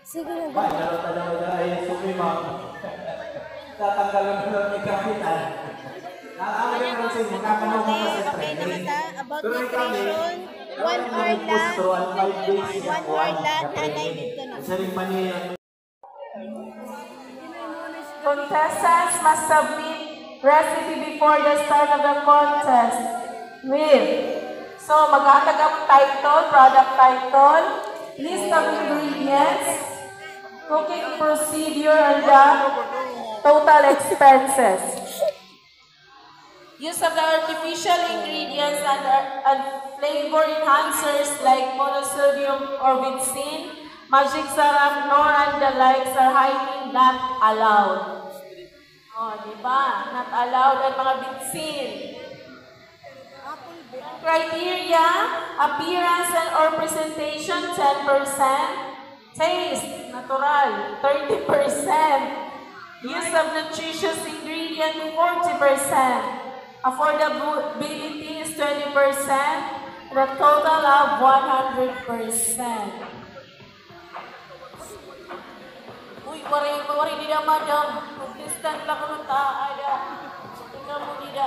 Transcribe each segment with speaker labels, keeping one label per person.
Speaker 1: Sige na.
Speaker 2: Meron talaga ay sumimang. Tatanggalan mo lang ni Kapitan. Nakakagin mo sa inyo, kakanong mo sa training.
Speaker 1: About nutrition, 1 hour lang. 1 hour lang, nanay dito na.
Speaker 3: Contestants must submit recipe before the start of the contest. So, maghatag ang title, product title, list of ingredients, cooking procedure, and the total expenses. Use of the artificial ingredients and flavor enhancers like monosodium or Vitsin, magic syrup, nor and the likes are highly not allowed. Oh, di ba? Not allowed ang mga Vitsin. Criteria, appearance and or presentation, 10%. Taste, natural, 30%. Use of nutritious ingredient, 40%. Affordability is 20%. The total of 100%. Uy, wari nila madam. Mag-distant lang ko ng taada. Tingnan mo nila.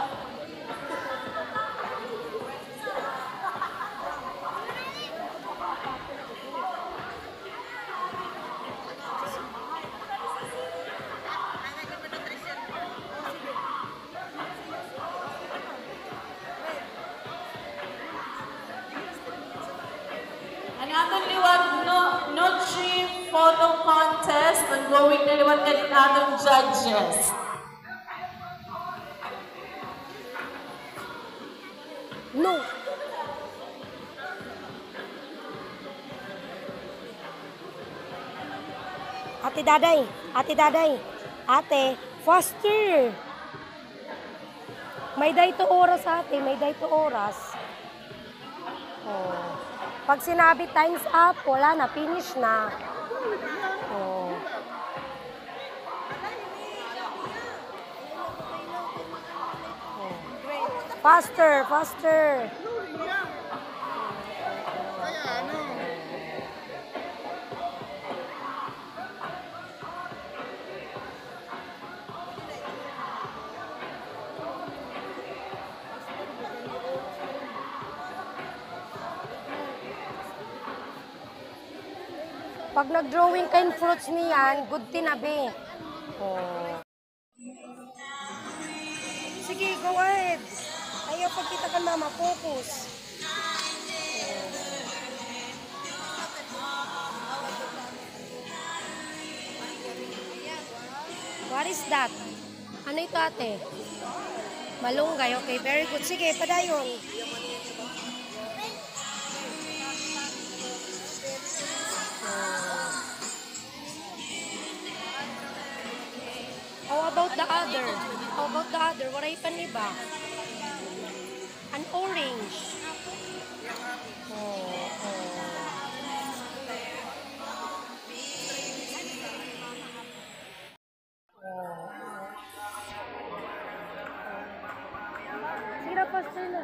Speaker 3: Atong liwat Nutri Photo Contest. Ongoing na liwat ka din atong judges.
Speaker 1: No. Ate Daday, ate, faster. May dayto oras ate, may dayto oras. Oh. Pag sinabi time's up, wala na, finish na. Oh. Oh. Faster. Pag nag-drawing kayong fruits niyan, good tinabi. Oh. Sige, go ahead. Ayaw pagkita ka mama, focus. What is that? Ano ito ate? Malunggay, okay, very good. Sige, padayon. How about the other? Waray pa niba? An orange. Sige na, faster na.